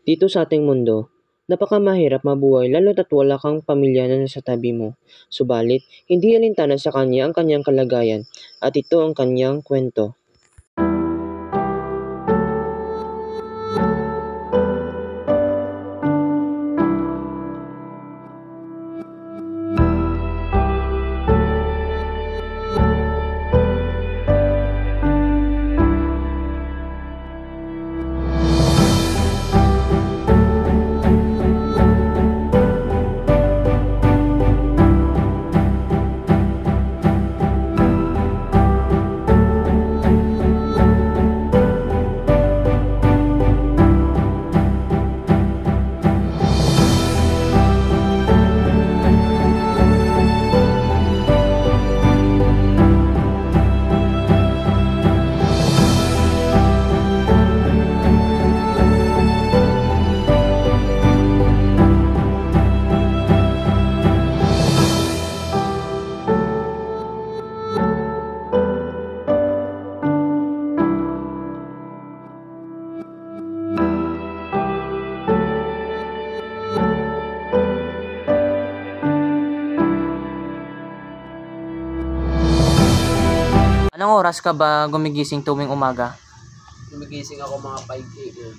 Dito sa ating mundo, napakamahirap mabuhay lalo't at wala kang pamilya na nasa tabi mo. Subalit, hindi alintana sa kanya ang kanyang kalagayan at ito ang kanyang kwento. Anong oras ka ba gumigising tuwing umaga? Gumigising ako mga 5 a.m.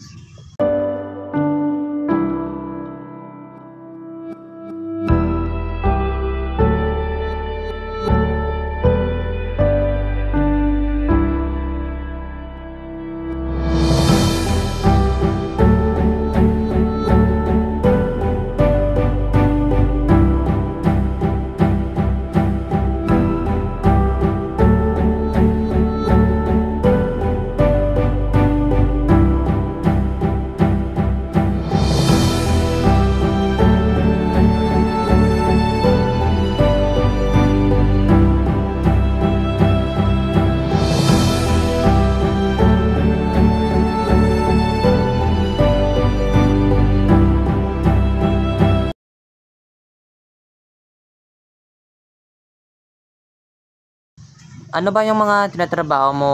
Ano ba yung mga tinatrabaho mo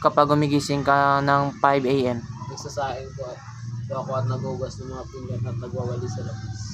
kapag gumigising ka ng 5 a.m.? Nagsasaing ko at ako at nagugas ng mga pinggan at nagwawali sa labas.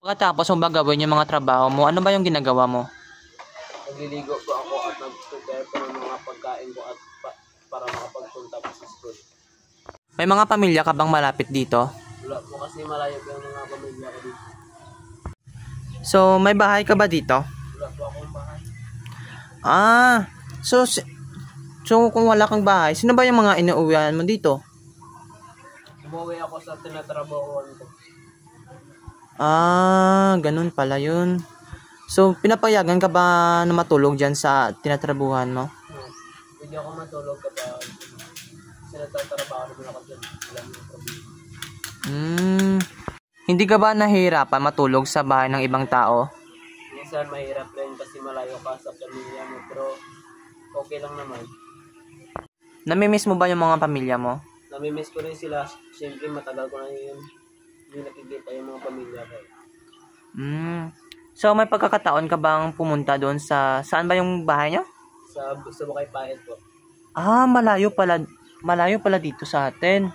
Pagkatapos mo ba gawin yung mga trabaho mo, ano ba yung ginagawa mo? Nagliligo po ako at nag-prepare po ng mga pagkain ko at para makapagpunta po sa school. May mga pamilya ka bang malapit dito? Wala po kasi malayo po yung mga pamilya ko dito. So, may bahay ka ba dito? Wala po akong bahay. Ah, so kung wala kang bahay, sino ba yung mga inuuwian mo dito? Umuwi ako sa tinatrabahoan ko. Ah, ganun pala yun. So, pinapayagan ka ba na matulog dyan sa tinatrabuhan mo? Hindi ako matulog kapag sinatatrabaho naman ako dyan. Alam yung problema. Hindi ka ba nahihirapan matulog sa bahay ng ibang tao? Minsan mahirap rin kasi malayo ka sa pamilya mo, pero okay lang naman. Namimiss mo ba yung mga pamilya mo? Namimiss ko rin sila. Siyempre matagal ko na yun. Hindi nakikita yung mga pamilya ko. So, may pagkakataon ka bang pumunta doon saan ba yung bahay niyo? Sa Bukay Pahit po. Ah, malayo pala dito sa atin.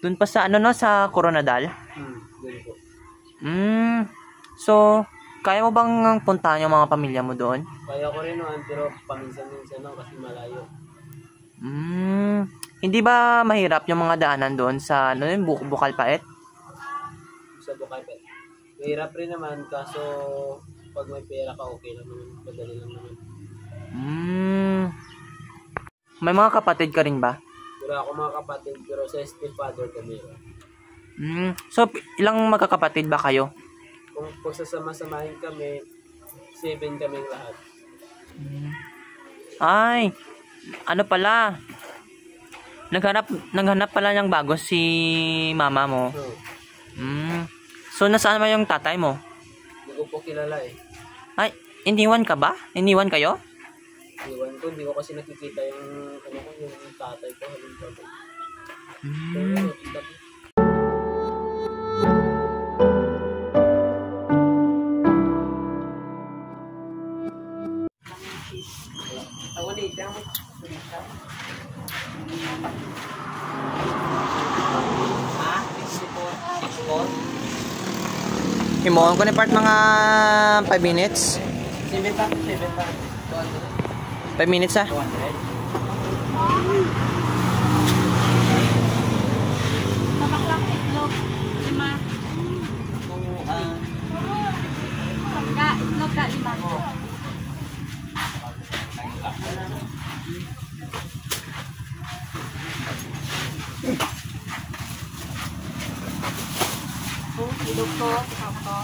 Doon pa sa sa Coronadal? Doon po. So, kaya mo bang puntahan yung mga pamilya mo doon? Kaya ko rin naman, pero paminsan-minsan lang kasi malayo. Hindi ba mahirap yung mga daanan doon sa Bukal Pait? Sa Bukay Pahit. Mahirap rin naman, kaso pag may pera ka, okay lang naman. Madali lang naman. May mga kapatid ka rin ba? Wala ako mga kapatid, pero sa stepfather ko meron. So, ilang magkakapatid ba kayo? Kung pagsasama-samahin kami, 7 kaming lahat. Ay, ano pala? Naghanap pala ng bago si mama mo. So, nasaan ba yung tatay mo? Hindi ko po kilala eh. Ay, iniwan ka ba? Iniwan kayo? Iwan ko, hindi ko kasi nakikita yung tatay ko. Pero nakikita ko. Himuon ko ni part mga 5 minutes. 7 5 minutes ah. 200. Tabaklak itlog. 5. Itlog ka 5. Itlog ko, ako.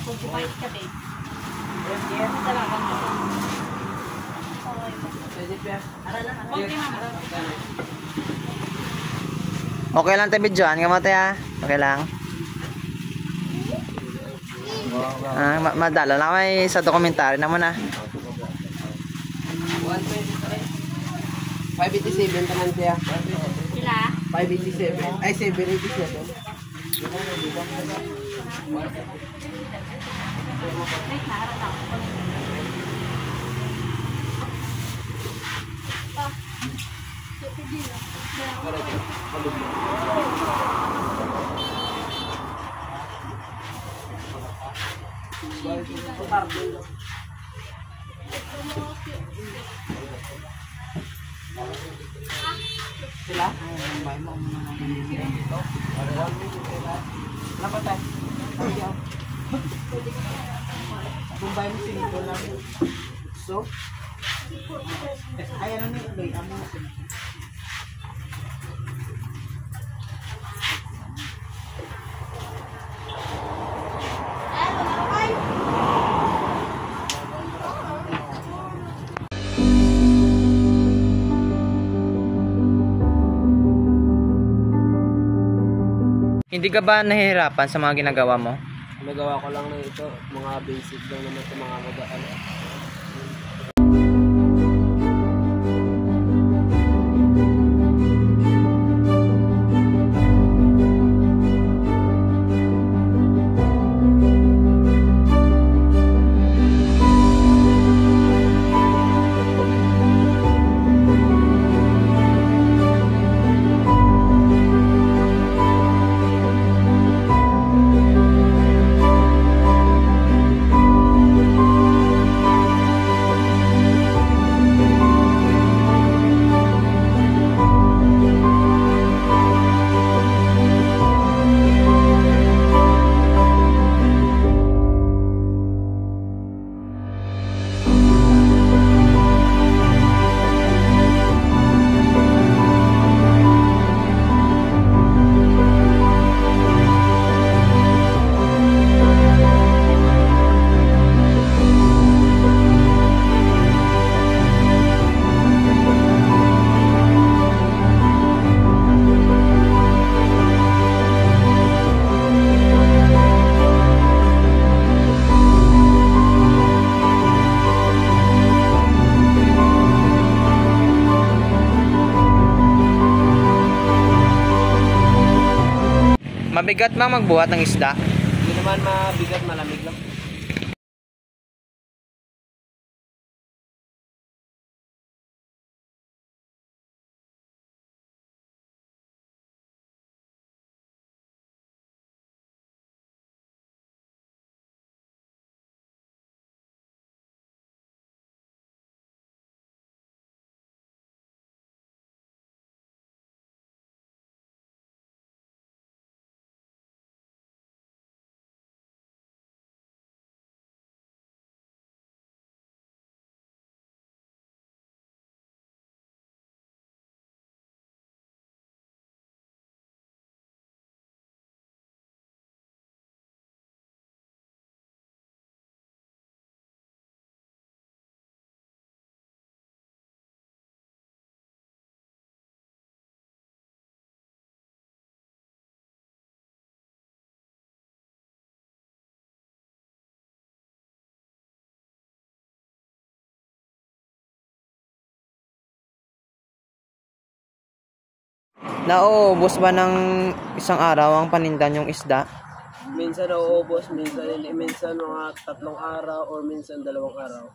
Kung bukait ka din. Talagang ito. Okay lang tayo videoan ka mo tayo ah. Okay lang. Madala na may sa dokumentary na mo na. 587 naman siya. Sila? 587. Ay, 787. Wait na, harap ako. Sila? Napatay. Bumbay mo sinito lang. So? Ay, ano na yung ano na Hindi ka ba nahihirapan sa mga ginagawa mo? nagawa ko lang na ito. Mga basic lang naman sa mga mag-ano. Mabigat mang magbuhat ng isda. Hindi naman mabigat, malamig lang. Nauubos ba ng isang araw ang paninda yung isda? Minsan nauubos, minsan mga 3 araw or minsan 2 araw.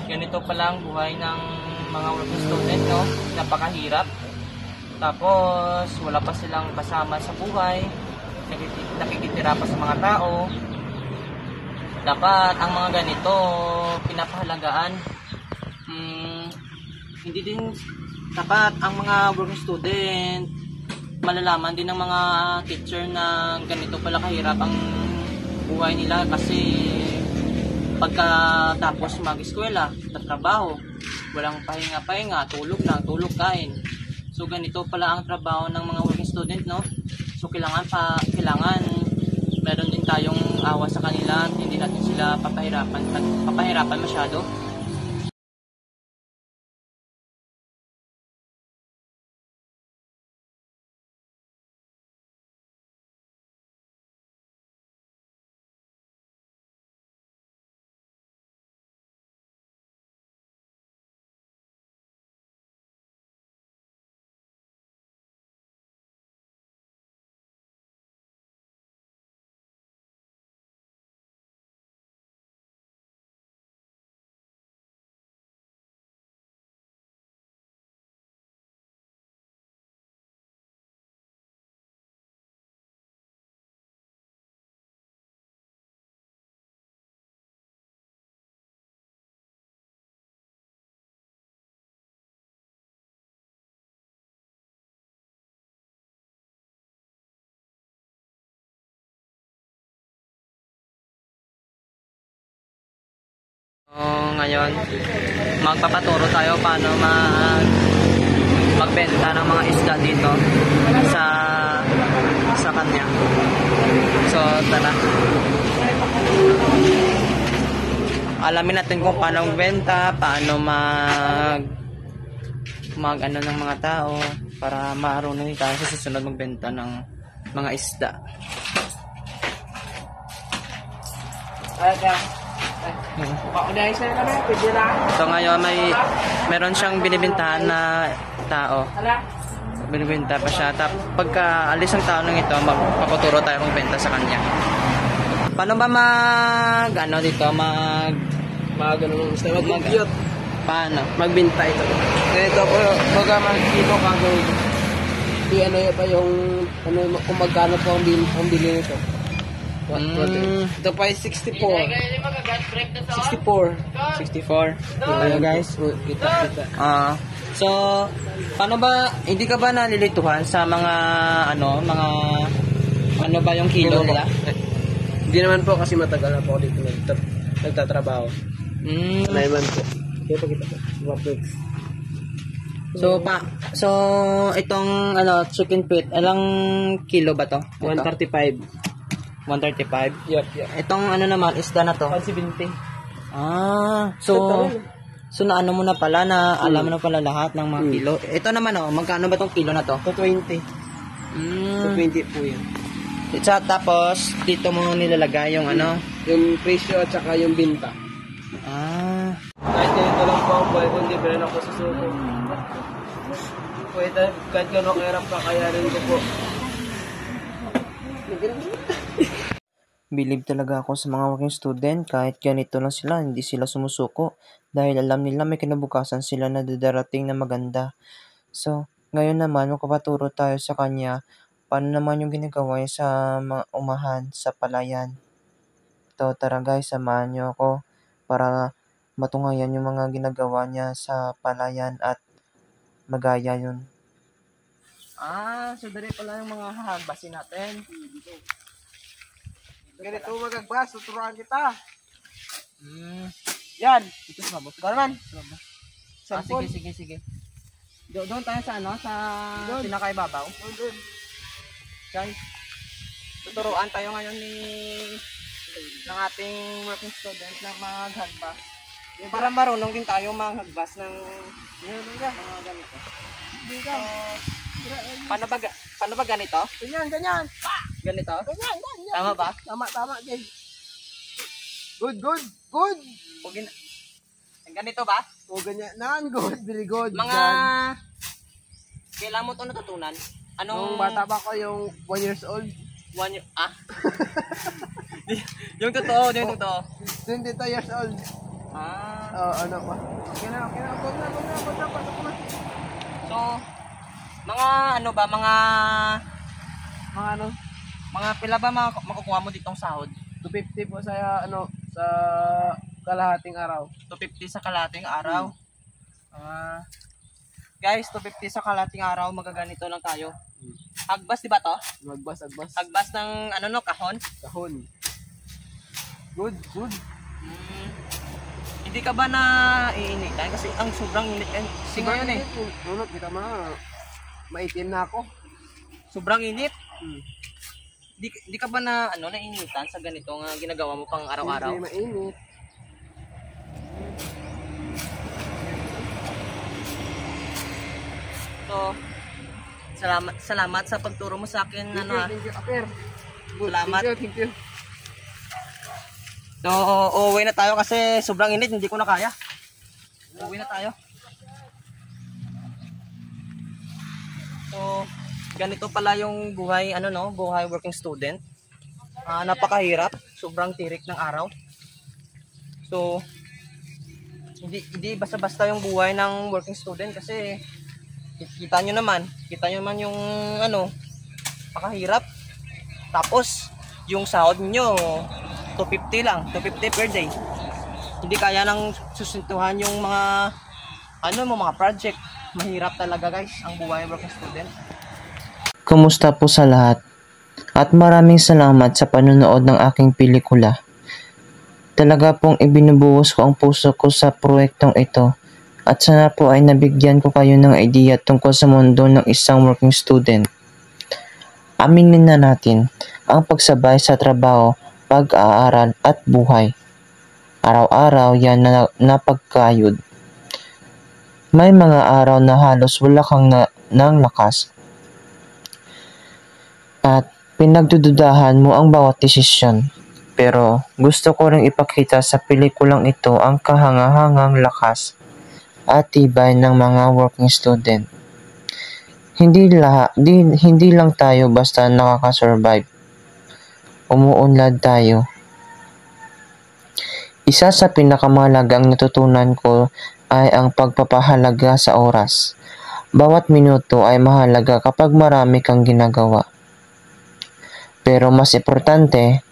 Ganito pala ang buhay ng mga working student, no? Napakahirap. Tapos, wala pa silang kasama sa buhay. Nakikitira pa sa mga tao. Dapat ang mga ganito pinapahalagaan. Hindi din dapat ang mga working student malalaman din ng mga teacher na ganito pala kahirap ang buhay nila kasi pagkatapos mag-eskwela, trabaho, walang pahinga-pahinga, tulog lang, tulog, kain. So ganito pala ang trabaho ng mga working student, no? So kailangan meron din tayong awa sa kanila, hindi natin sila papahirapan masyado. So, ngayon, magpapaturo tayo paano magbenta ng mga isda dito sa kanya. So, tara. Alamin natin kung paano magbenta, paano mag ano ng mga tao para marunong tayo sa susunod magbenta ng mga isda. So ngayon meron siyang binibentahan na tao. Binibenta pa siya. Tapos pagka alis ang tao ng ito, magpapaturo tayo magbenta sa kanya. Paano ba paano? Magbenta ito. Ganito po, baga mag-kilo kagawin. Ano pa yung, kung magkano po ang bili nito. Ito pa ay 64. 64. Ayo guys. Kita. So, paano ba, hindi ka ba nalilituhan sa mga ano ba yung kilo nila? Hindi naman po kasi matagal na po ako dito nagtatrabaho. Naman po. Kaya pa kita po. So itong chicken feet, ilang kilo ba to? 135. 135. Yep. Itong naman isda na to. 170. So naano mo na pala na alam mo na pala lahat ng mga kilo. Ito naman magkano ba tong kilo na to? 220. 220 po yan. Tapos dito mo nilalagay yung yung presyo at saka yung binta. Kahit ganito lang po ang buhay ko, hindi pa rin ako susuko. Kahit gano'n kahirap kakayanin ko po. Believe talaga ako sa mga working student, kahit ganito lang sila, hindi sila sumusuko dahil alam nila may kinabukasan sila na darating na maganda. So, ngayon naman magpapaturo tayo sa kanya paano naman yung ginagawa niya sa mga umahan sa palayan. So, tara guys, samahan niyo ako para matunghayan yung mga ginagawa niya sa palayan at magaya yun. So dali pala yung mga hahagbasin natin. Ganito magagbas, tuturuan kita. Yan. Ito sa mabot. Garman. Sige. Doon tayo sa pinakaibabaw. Doon. Guys, tuturuan tayo ngayon ng ating working student na maghagbas. Para marunong din tayo maghagbas ng mga ganito. Paano ba ganito? Ganyan. Ganito? Ganyan. Tama ba? Tama, Jay. Good. Ganito ba? O ganyan. Good, very good. Kailan mo ito natutunan? Nung bata pa ko, yung 1 years old. 1 year, yung totoo. 22 years old. Ano pa? Okay na. Huwag na. Pasok na. So, mga pila ba makukuha mo ditong sahod? 250 po sa sa kalahating araw. 250 sa kalahating araw. Guys, 250 sa kalahating araw, magaganito lang tayo. Hagbas, di ba to? Magbas. Hagbas ng kahon? Kahon. Good. Hindi ka ba na iinitan? Kasi ang sobrang init siguro yun eh. Kita maitim na ako. Sobrang init. Di ka ba na nainitan sa ganito nga ginagawa mo pang araw-araw? Hindi mainit. So, salamat sa pagturo mo sa akin Thank you, Aper. Salamat. Thank you. So, uuwi na tayo kasi sobrang init, hindi ko na kaya. Uuwi na tayo. So, ganito pala yung buhay buhay working student. Napakahirap, sobrang tirik ng araw. So, hindi basta-basta yung buhay ng working student kasi kita nyo naman yung pakahirap. Tapos, yung sahod nyo 250 lang, 250 per day. Hindi kaya nang susuntuhan yung mga mga project. Mahirap talaga guys ang buhay working student. Kumusta po sa lahat? At maraming salamat sa panonood ng aking pelikula. Talaga pong ibinubuhos ko ang puso ko sa proyektong ito at sana po ay nabigyan ko kayo ng idea tungkol sa mundo ng isang working student. Aminin na natin ang pagsabay sa trabaho, pag-aaral at buhay. Araw-araw yan na napagkayod. May mga araw na halos wala kang ng lakas. At pinagdududahan mo ang bawat desisyon. Pero gusto ko ring ipakita sa pelikulang ito ang kahangahangang lakas at tibay ng mga working student. Hindi lang tayo basta nakaka-survive. Umuunlad tayo. Isa sa pinakamahalagang natutunan ko ay ang pagpapahalaga sa oras. Bawat minuto ay mahalaga kapag marami kang ginagawa. Pero mas importante,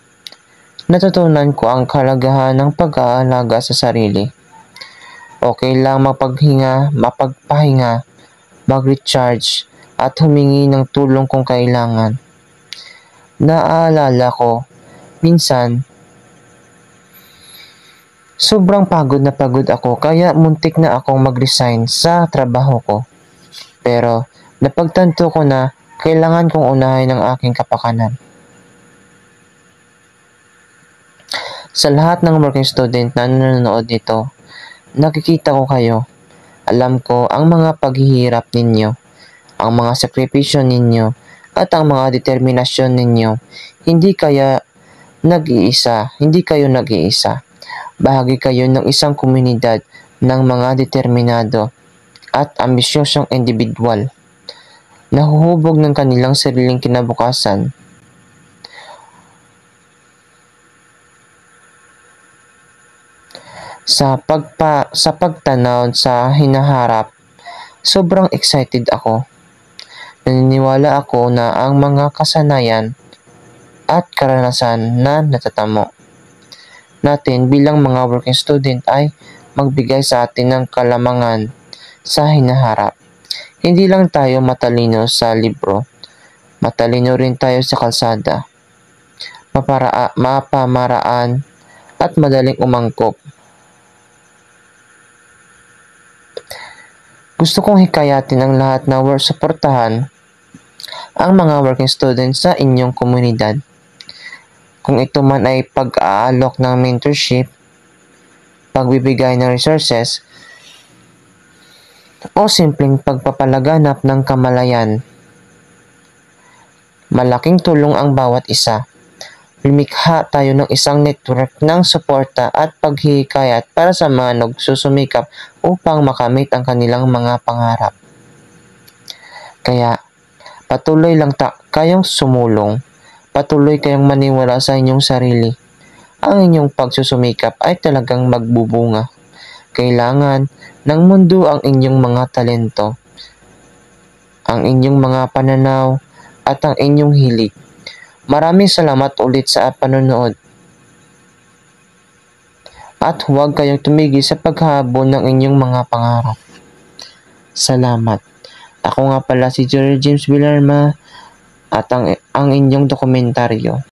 natutunan ko ang kahalagahan ng pag-aalaga sa sarili. Okay lang mapagpahinga, mag-recharge, at humingi ng tulong kung kailangan. Naaalala ko, minsan, sobrang pagod na pagod ako kaya muntik na akong mag-resign sa trabaho ko. Pero napagtanto ko na kailangan kong unahin ang aking kapakanan. Sa lahat ng working student na nanonood nito, nakikita ko kayo. Alam ko ang mga paghihirap ninyo, ang mga sakripisyo ninyo, at ang mga determinasyon ninyo. Hindi kayo nag-iisa. Bahagi kayo ng isang komunidad ng mga determinado at ambisyosong individual. Nahuhubog ng kanilang sariling kinabukasan. Sa pagtanaw sa hinaharap, sobrang excited ako. Naniniwala ako na ang mga kasanayan at karanasan na natatamo natin bilang mga working student ay magbigay sa atin ng kalamangan sa hinaharap. Hindi lang tayo matalino sa libro, matalino rin tayo sa kalsada, mapamaraan at madaling umangkop. Gusto kong hikayatin ang lahat na suportahan ang mga working students sa inyong komunidad. Kung ito man ay pag-aalok ng mentorship, pagbibigay ng resources, o simpleng pagpapalaganap ng kamalayan. Malaking tulong ang bawat isa. Lumikha tayo ng isang network ng suporta at paghihikayat para sa mga nagsusumikap upang makamit ang kanilang mga pangarap. Kaya, patuloy lang kayong sumulong. Patuloy kayong maniwala sa inyong sarili. Ang inyong pagsusumikap ay talagang magbubunga. Kailangan ng mundo ang inyong mga talento, ang inyong mga pananaw, at ang inyong hilig. Maraming salamat ulit sa panonood. At huwag kayong tumigil sa paghahabol ng inyong mga pangarap. Salamat. Ako nga pala si Jerry James Villarma at ang inyong dokumentaryo.